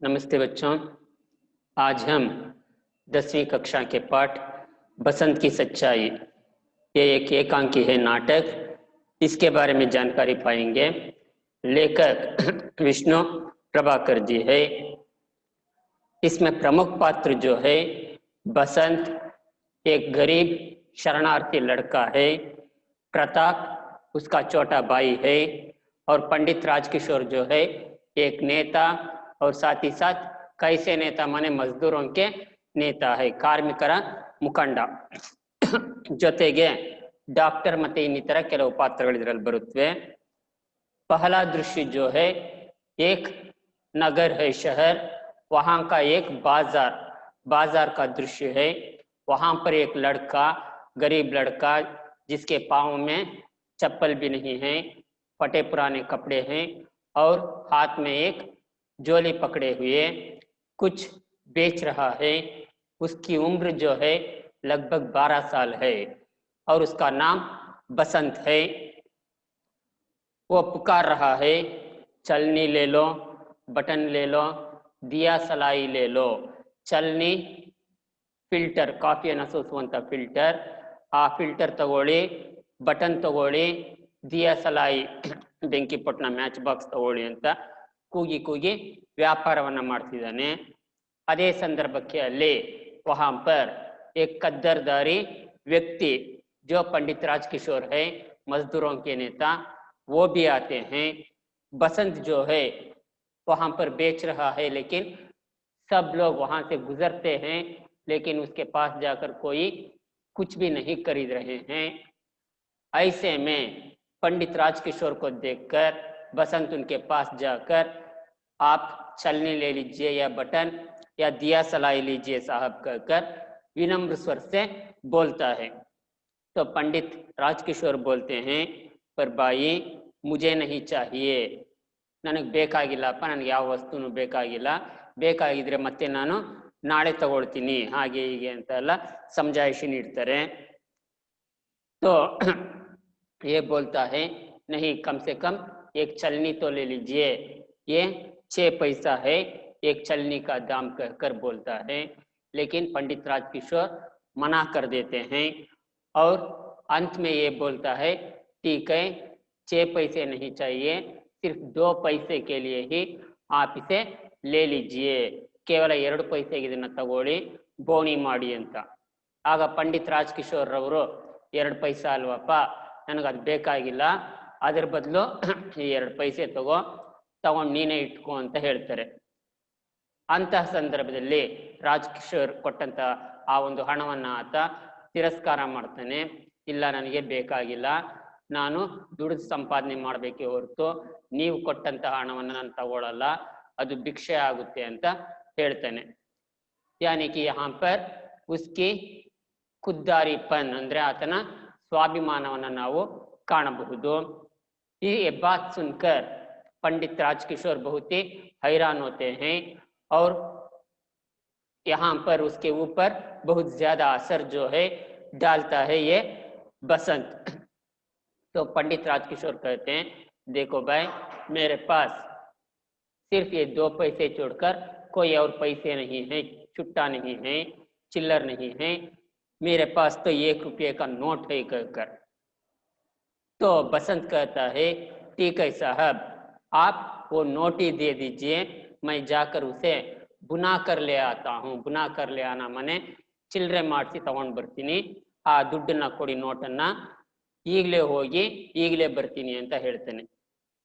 नमस्ते बच्चों। आज हम 10वीं कक्षा के पाठ बसंत की सच्चाई, ये एक एकांकी है नाटक, इसके बारे में जानकारी पाएंगे। लेखक विष्णु प्रभाकर जी है। इसमें प्रमुख पात्र जो है बसंत, एक गरीब शरणार्थी लड़का है, प्रताप उसका छोटा भाई है, और पंडित राजकिशोर जो है एक नेता, और साथ ही साथ कैसे नेता माने मजदूरों के नेता है, ಕಾರ್ಮಿಕರ ಮುಖಂಡ ಜೊತೆಗೆ ಡಾಕ್ಟರ್ ಮತ್ತೆ ಇನ್ನಿತರ ಕೆಲವು ಪಾತ್ರಗಳು ಇದರಲ್ಲಿ ಬರುತ್ತವೆ। पहला दृश्य जो है एक नगर है, शहर, वहां का एक बाजार का दृश्य है। वहां पर एक लड़का, गरीब लड़का, जिसके पाँव में चप्पल भी नहीं है, फटे पुराने कपड़े हैं, और हाथ में एक झोली पकड़े हुए कुछ बेच रहा है। उसकी उम्र जो है लगभग 12 साल है और उसका नाम बसंत है। वो पुकार रहा है, चलनी ले लो, बटन ले लो, दिया सलाई ले लो। चलनी ಫಿಲ್ಟರ್, ಕಾಫಿಯನ್ನು ಸೋಸುವಂಥ ಫಿಲ್ಟರ್, ಆ ಫಿಲ್ಟರ್ ತಗೊಳ್ಳಿ, ಬಟನ್ ತಗೊಳ್ಳಿ, ದಿಯಾ ಸಲಾಯಿ ಬೆಂಕಿ ಪೊಟ್ಟಣ ಮ್ಯಾಚ್ ಬಾಕ್ಸ್ ತಗೊಳ್ಳಿ ಅಂತ ಕೂಗಿ ಕೂಗಿ ವ್ಯಾಪಾರವನ್ನು ಮಾಡ್ತಿದ್ದಾನೆ। ಅದೇ ಸಂದರ್ಭಕ್ಕೆ ಅಲ್ಲಿ वहां पर एक कद्दरदारी व्यक्ति जो पंडित राजकिशोर है, मजदूरों के नेता, वो भी आते हैं। बसंत जो है वहां पर बेच रहा है, लेकिन सब लोग वहां से गुजरते हैं, लेकिन उसके पास जाकर कोई कुछ भी नहीं खरीद रहे हैं। ऐसे में पंडित राजकिशोर को देखकर बसंत उनके पास जाकर, आप चलनी ले लीजिए या बटन या दिया सलाई लीजिए साहब कहकर विनम्र स्वर से बोलता है। तो पंडित राजकिशोर बोलते हैं, पर भाई मुझे नहीं चाहिए, ನನಗೆ ಬೇಕಾಗಿಲ್ಲಪ್ಪ, ನನಗೆ ಯಾವ ವಸ್ತುನೂ ಬೇಕಾಗಿಲ್ಲ, ಬೇಕಾಗಿದ್ರೆ ಮತ್ತೆ ನಾನು ನಾಳೆ ತಗೊಳ್ತೀನಿ, ಹಾಗೆ ಹೀಗೆ ಅಂತೆಲ್ಲ ಸಮಜಾಯಿಷಿ ನೀಡ್ತಾರೆ। तो ये बोलता है, नहीं कम से कम एक चलनी तो ले लीजिए, ये 6 पैसा है एक चलनी का दाम कहकर बोलता है। लेकिन पंडित राजकिशोर मना कर देते हैं और अंत में ये बोलता है, ठीक है 6 पैसे नहीं चाहिए, सिर्फ 2 पैसे के लिए ही आप इसे ले लीजिए, ಕೇವಲ 2 ಪೈಸೆಗೆ ಇದನ್ನ ತಗೊಳ್ಳಿ, ಬೋಣಿ ಮಾಡಿ ಅಂತ। ಆಗ ಪಂಡಿತ್ ರಾಜಕಿಶೋರ್ ರವರು, 2 ಪೈಸಾ ಅಲ್ವಪ್ಪ, ನನಗದು ಬೇಕಾಗಿಲ್ಲ, ಅದ್ರ ಬದಲು ಈ 2 ಪೈಸೆ ತಗೊಂಡು ನೀನೇ ಇಟ್ಕೋ ಅಂತ ಹೇಳ್ತಾರೆ। ಅಂತಹ ಸಂದರ್ಭದಲ್ಲಿ ರಾಜಕಿಶೋರ್ ಕೊಟ್ಟಂತ ಆ ಒಂದು ಹಣವನ್ನ ಆತ ತಿರಸ್ಕಾರ ಮಾಡ್ತಾನೆ। ಇಲ್ಲ, ನನಗೆ ಬೇಕಾಗಿಲ್ಲ, ನಾನು ದುಡಿದು ಸಂಪಾದನೆ ಮಾಡಬೇಕೇ ಹೊರತು ನೀವು ಕೊಟ್ಟಂತಹ ಹಣವನ್ನು ನಾನು ತಗೊಳ್ಳಲ್ಲ, ಅದು ಭಿಕ್ಷೆ ಆಗುತ್ತೆ ಅಂತ ಹೇಳ್ತಾನೆ। यानी कि यहाँ पर उसकी खुद्दारीपन ಅಂದ್ರೆ ಆತನ ಸ್ವಾಭಿಮಾನವನ್ನು ನಾವು ಕಾಣಬಹುದು। ये बात सुनकर पंडित राजकिशोर बहुत ही हैरान होते हैं और यहाँ पर उसके ऊपर बहुत ज्यादा असर जो है डालता है ये बसंत। तो पंडित राजकिशोर कहते हैं, देखो भाई, मेरे पास सिर्फ ये 2 पैसे छोड़कर कोई और पैसे नहीं है, छुट्टा नहीं है, चिल्लर नहीं है, मेरे पास तो 1 रुपये का नोट है कहकर। तो बसंत कहता है, ठीक है साहब, आप वो नोट ही दे दीजिए, मैं जाकर उसे बुना कर ले आता हूँ। बुना कर ले आना मने ಚಿಲ್ಲರೆ ಮಾಡಿಸಿ ತಗೊಂಡು ಬರ್ತೀನಿ, ಆ ದುಡ್ಡನ್ನ ಕೊಡಿ, ನೋಟನ್ನ, ಈಗಲೇ ಹೋಗಿ ಈಗಲೇ ಬರ್ತೀನಿ ಅಂತ ಹೇಳ್ತಾನೆ।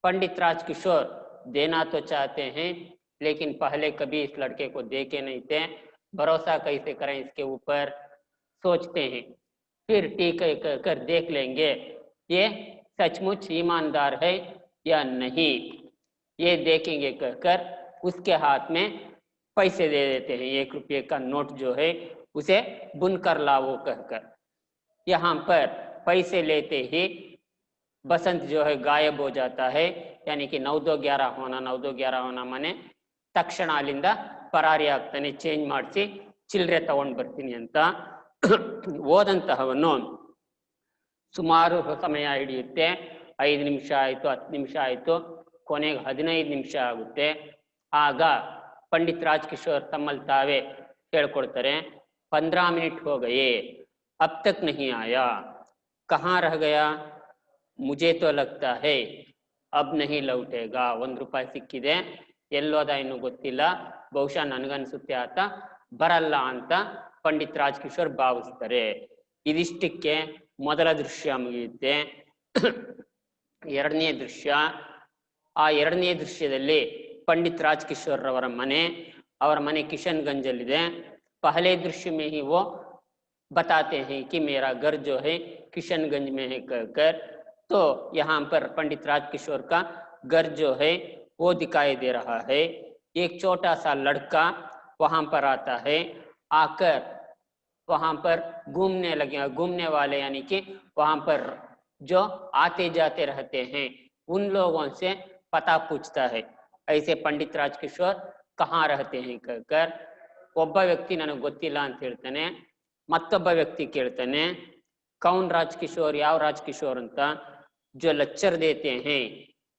पंडित राजकिशोर देना तो चाहते हैं, लेकिन पहले कभी इस लड़के को देखे नहीं थे, भरोसा कैसे करें इसके ऊपर, सोचते हैं, फिर ठीक है कहकर देख लेंगे ये सचमुच ईमानदार है या नहीं, ये देखेंगे कहकर उसके हाथ में पैसे दे देते हैं। 1 रुपये का नोट जो है उसे बुनकर लाओ कहकर। यहाँ पर पैसे लेते ही बसंत जो है गायब हो जाता है, यानी कि 9-2-11 होना, 9-2-11 होना ಮನೆ ತಕ್ಷಣ ಅಲ್ಲಿಂದ ಪರಾರಿ ಆಗ್ತಾನೆ, ಚೇಂಜ್ ಮಾಡಿಸಿ ಚಿಲ್ಲರೆ ತಗೊಂಡು ಬರ್ತೀನಿ ಅಂತ। ಹೋದಂತಹವನು ಸುಮಾರು ಸಮಯ ಹಿಡಿಯುತ್ತೆ, 5 ನಿಮಿಷ ಆಯಿತು, 10 ನಿಮಿಷ ಆಯಿತು, ಕೊನೆಗೆ 15 ನಿಮಿಷ ಆಗುತ್ತೆ। ಆಗ पंडित राजकिशोर तम्मल तावे ಹೇಳ್ಕೊಡ್ತಾರೆ 15 मिनट हो गए अब तक नहीं आया कहाँ रह गया मुझे तो लगता है अब नहीं लौटेगा 1 ರೂಪಾಯಿ ಸಿಕ್ಕಿದೆ ಎಲ್ಲೋದ ಇನ್ನು ಗೊತ್ತಿಲ್ಲ ಬಹುಶಃ ನನಗನ್ಸುತ್ತೆ ಆತ ಬರಲ್ಲ ಅಂತ ಪಂಡಿತ್ ರಾಜಕಿಶೋರ್ ಭಾವಿಸ್ತಾರೆ ಇದಿಷ್ಟಕ್ಕೆ ಮೊದಲ ದೃಶ್ಯ ಮುಗಿಯುತ್ತೆ ಎರಡನೇ ದೃಶ್ಯ ಆ ಎರಡನೇ ದೃಶ್ಯದಲ್ಲಿ पंडित राजकिशोर रवर मने किशनगंज है पहले दृश्य में ही वो बताते हैं कि मेरा घर जो है किशनगंज में है कहकर तो यहाँ पर पंडित राजकिशोर का घर जो है वो दिखाई दे रहा है एक छोटा सा लड़का वहाँ पर आता है आकर वहाँ पर घूमने वाले यानी कि वहाँ पर जो आते जाते रहते हैं उन लोगों से पता पूछता है ऐसे पंडित राजकिशोर कहाँ रहते हैं कहकर ಒಬ್ಬ ವ್ಯಕ್ತಿ ನನಗೆ ಗೊತ್ತಿಲ್ಲ ಅಂತ ಹೇಳ್ತಾನೆ ಮತ್ತೊಬ್ಬ ವ್ಯಕ್ತಿ ಕೇಳ್ತಾನೆ कौन राजकिशोर ಯಾವ राजकिशोर ಅಂತ जो लेक्चर देते हैं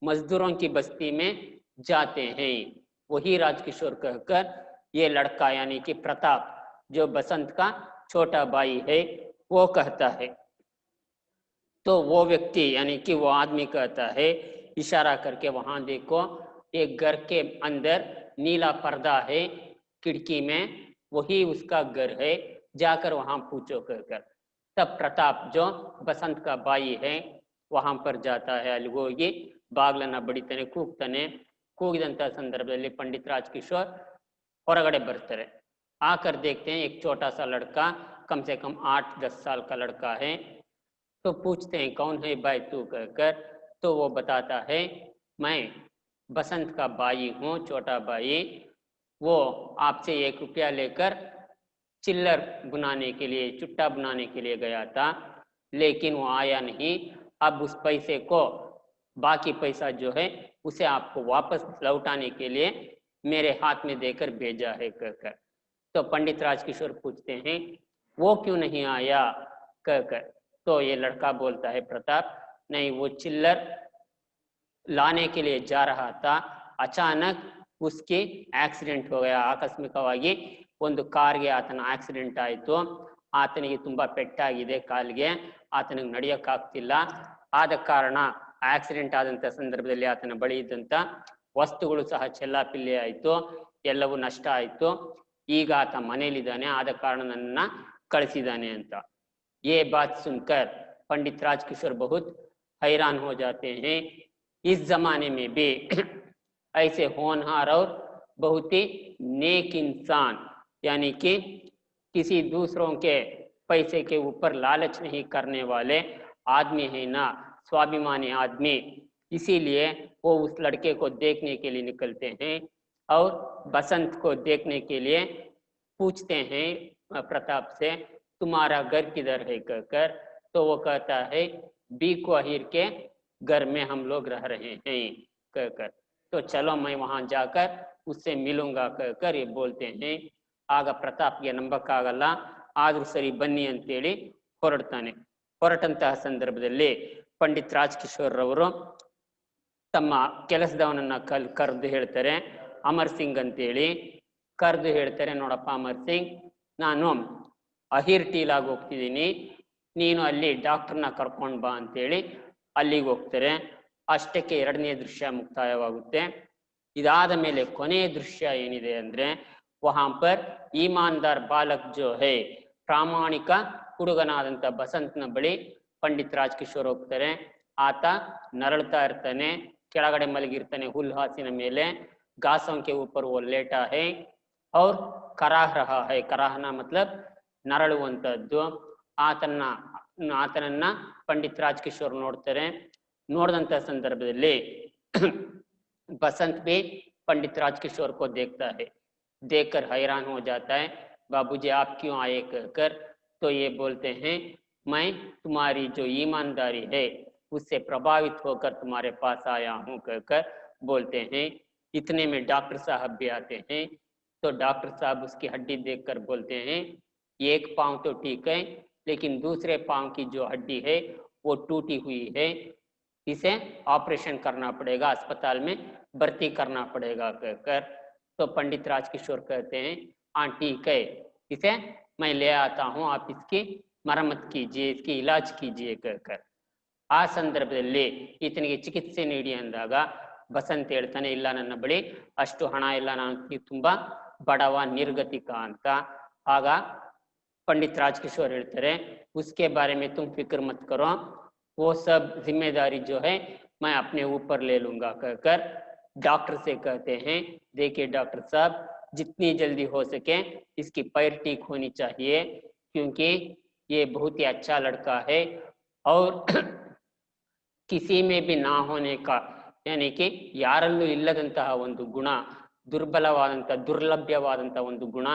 मजदूरों की बस्ती में जाते हैं वही राजकिशोर कहकर ये लड़का यानी कि प्रताप जो बसंत का छोटा भाई है वो कहता है तो वो व्यक्ति यानी कि वो आदमी कहता है इशारा करके वहां देखो एक घर के अंदर नीला पर्दा है खिड़की में वही उसका घर है जाकर वहां पूछो कहकर तब प्रताप जो बसंत का भाई है वहां पर जाता है ಅಲ್ಲಿ ಹೋಗಿ ಬಾಗ್ಲನ್ನ ಬಡಿತಾನೆ ಕೂಗಿದಂತ ಸಂದರ್ಭದಲ್ಲಿ पंडित राजकिशोर ಹೊರಗಡೆ ಬರ್ತಾರೆ आकर देखते हैं एक छोटा सा लड़का कम से कम 8-10 साल का लड़का है तो पूछते हैं कौन है भाई तू कहकर तो वो बताता है मैं बसंत का भाई हूँ छोटा भाई वो आपसे 1 रुपया लेकर चिल्लर बुनाने के लिए चुट्टा बुनाने के लिए गया था लेकिन वो आया नहीं अब उस पैसे को बाकी पैसा जो है उसे आपको वापस लौटाने के लिए मेरे हाथ में देकर भेजा है कहकर तो पंडित राजकिशोर पूछते हैं वो क्यों नहीं आया कहकर तो ये लड़का बोलता है प्रताप नहीं वो चिल्लर लाने के लिए जा रहा था अचानक उसकी एक्सीडेंट हो गया ಆಕಸ್ಮಿಕವಾಗಿ ಒಂದು ಕಾರ್ಗೆ ಆತನ ಆಕ್ಸಿಡೆಂಟ್ ಆಯಿತು ಆತನಿಗೆ ತುಂಬಾ ಪೆಟ್ಟಾಗಿದೆ ಕಾಲಿಗೆ ಆತನಿಗೆ ನಡೆಯಕ್ಕಾಗ್ತಿಲ್ಲ ಆದ ಕಾರಣ ಆಕ್ಸಿಡೆಂಟ್ ಆದಂತ ಸಂದರ್ಭದಲ್ಲಿ ಆತನ ಬಳಿ ಇದ್ದಂತ ವಸ್ತುಗಳು ಸಹ ಚೆಲ್ಲಾಪಿಲ್ಲಿ ಆಯಿತು ಎಲ್ಲವೂ ನಷ್ಟ ಆಯಿತು ಈಗ ಆತ ಮನೆಯಲ್ಲಿದ್ದಾನೆ ಆದ ಕಾರಣ ನನ್ನ ಕಳಿಸಿದಾನೆ ಅಂತ ये बात सुनकर पंडित राजकिशोर बहुत हैरान हो जाते हैं इस जमाने में भी ऐसे होनहार और बहुत ही नेक इंसान यानी कि किसी दूसरों के पैसे के ऊपर लालच नहीं करने वाले आदमी है ना स्वाभिमानी आदमी इसीलिए वो उस लड़के को देखने के लिए निकलते हैं और बसंत को देखने के लिए पूछते हैं प्रताप से तुम्हारा घर किधर है कहकर तो वो कहता है बीको अहीर के घर में हम लोग रह रहे हैं कहकर तो चलो मैं वहां जाकर उससे मिलूंगा कहकर ये बोलते हैं ಆಗ ಪ್ರತಾಪ್ಗೆ ನಂಬಕ್ಕಾಗಲ್ಲ ಆದ್ರೂ ಸರಿ ಬನ್ನಿ ಅಂತೇಳಿ ಹೊರಡ್ತಾನೆ ಹೊರಟಂತಹ ಸಂದರ್ಭದಲ್ಲಿ पंडित राजकिशोर रವರು ತಮ್ಮ ಕೆಲಸದವನನ್ನ ಕರೆದು ಹೇಳ್ತಾರೆ ಅಮರ್ ಸಿಂಗ್ ಅಂತೇಳಿ ಕರೆದು ಹೇಳ್ತಾರೆ ನೋಡಪ್ಪ ಅಮರ್ ಸಿಂಗ್ ನಾನು ಅಹಿರ್ ಟೀಲಾಗಿ ಹೋಗ್ತಿದ್ದೀನಿ ನೀನು ಅಲ್ಲಿ ಡಾಕ್ಟರ್ನ ಕರ್ಕೊಂಡು ಬಾ ಅಂತೇಳಿ ಅಲ್ಲಿಗೆ ಹೋಗ್ತಾರೆ ಅಷ್ಟಕ್ಕೆ ಎರಡನೇ ದೃಶ್ಯ ಮುಕ್ತಾಯವಾಗುತ್ತೆ ಇದಾದ ಮೇಲೆ ಕೊನೆಯ ದೃಶ್ಯ ಏನಿದೆ ಅಂದ್ರೆ वहां पर ईमानदार बालक जो है ಪ್ರಾಮಾಣಿಕ ಹುಡುಗನಾದಂತ ಬಸಂತನ ಬಳಿ पंडित राजकिशोर ಹೋಗ್ತಾರೆ ಆತ ನರಳ್ತಾ ಇರ್ತಾನೆ ಕೆಳಗಡೆ ಮಲಗಿರ್ತಾನೆ ಹುಲ್ಹಾಸಿನ ಮೇಲೆ घासों के ऊपर वो लेटा है और कराह रहा है कराहना मतलब ನರಳುವಂತದ್ದು ಆತನನ್ನ पंडित राजकिशोर ನೋಡ್ತಾರೆ ನೋಡಿದಂತ ಸಂದರ್ಭದಲ್ಲಿ बसंत भी पंडित राजकिशोर को देखता है देखकर हैरान हो जाता है बाबूजी आप क्यों आए कहकर तो ये बोलते हैं मैं तुम्हारी जो ईमानदारी है उससे प्रभावित होकर तुम्हारे पास आया हूँ कहकर बोलते हैं इतने में डॉक्टर साहब भी आते हैं तो डॉक्टर साहब उसकी हड्डी देखकर बोलते हैं एक पाँव तो ठीक है लेकिन दूसरे पाँव की जो हड्डी है वो टूटी हुई है इसे ऑपरेशन करना पड़ेगा अस्पताल में भर्ती करना पड़ेगा कहकर तो पंडित राजकिशोर कहते हैं हाँ ठीक है, इसे मैं ले आता हूँ, आप इसकी मरम्मत कीजिए, इसकी इलाज कीजिए कहकर ಆ ಸಂದರ್ಭದಲ್ಲಿ ಈತನಿಗೆ ಚಿಕಿತ್ಸೆ ನೀಡಿ ಅಂದಾಗ ಬಸಂತ್ ಹೇಳ್ತಾನೆ ಇಲ್ಲ ನನ್ನ ಬಳಿ ಅಷ್ಟು ಹಣ ಇಲ್ಲ, ನಾನು ತುಂಬಾ ಬಡವ ನಿರ್ಗತಿಕ ಅಂತ. ಆಗ पंडित राजकिशोर ಹೇಳ್ತಾರೆ उसके बारे में तुम फिक्र मत करो, वो सब जिम्मेदारी जो है मैं अपने ऊपर ले लूंगा कहकर डॉक्टर से कहते हैं देखिए डॉक्टर साहब जितनी जल्दी हो सके इसकी पैर ठीक होनी चाहिए, क्योंकि ये बहुत ही अच्छा लड़का है और किसी में भी ना होने का यानी कि ಯಾರಲ್ಲೂ ಇಲ್ಲದಂತಹ ಒಂದು ಗುಣ, ದುರ್ಬಲವಾದಂತ ದುರ್ಲಭ್ಯವಾದಂತ ಒಂದು ಗುಣ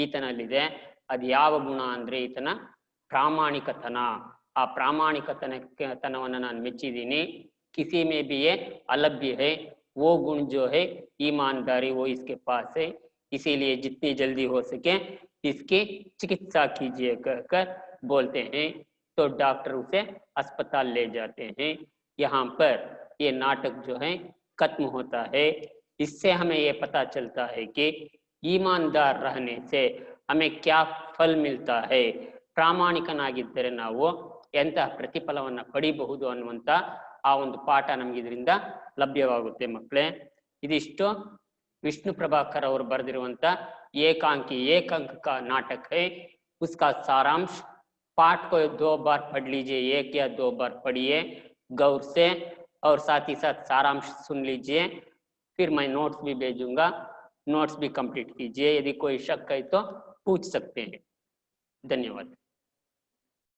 ಈತನಲ್ಲಿದೆ. ಅದು ಯಾವ ಗುಣ ಅಂದ್ರೆ ಈತನ ಪ್ರಾಮಾಣಿಕತನ. ಆ ಪ್ರಾಮಾಣಿಕತನವನ್ನು ನಾನು ಮೆಚ್ಚಿದ್ದೀನಿ. किसी में भी ये अलभ्य है, वो गुण जो है ईमानदारी वो इसके पास है, इसीलिए जितनी जल्दी हो सके इसकी चिकित्सा कीजिए कहकर बोलते हैं. तो डॉक्टर उसे अस्पताल ले जाते हैं. यहाँ पर ये नाटक जो है खत्म होता है. इससे हमें ये पता चलता है कि ईमानदार रहने से हमें क्या फल मिलता है, ಪ್ರಾಮಾಣಿಕನಾಗಿದ್ದರೆ ನಾವು ಎಂತಹ ಪ್ರತಿಫಲವನ್ನ ಪಡಿಬಹುದು ಅನ್ನುವಂತ ಆ ಒಂದು ಪಾಠ ನಮಗೆ ಇದರಿಂದ ಲಭ್ಯವಾಗುತ್ತೆ ಮಕ್ಕಳೇ. ಇದಿಷ್ಟು विष्णु प्रभाकर ಅವರು ಬರೆದಿರುವಂತ एकांकी एक अंक का नाटक है, उसका सारांश पाठ को 2 बार पढ़ लीजिए, 1 या 2 बार पढ़िए गौर से और साथ ही साथ सारांश सुन लीजिए. फिर मैं नोट्स भी भेजूंगा, नोट्स भी कंप्लीट कीजिए. यदि कोई शक है तो पूछ सकते हैं. धन्यवाद.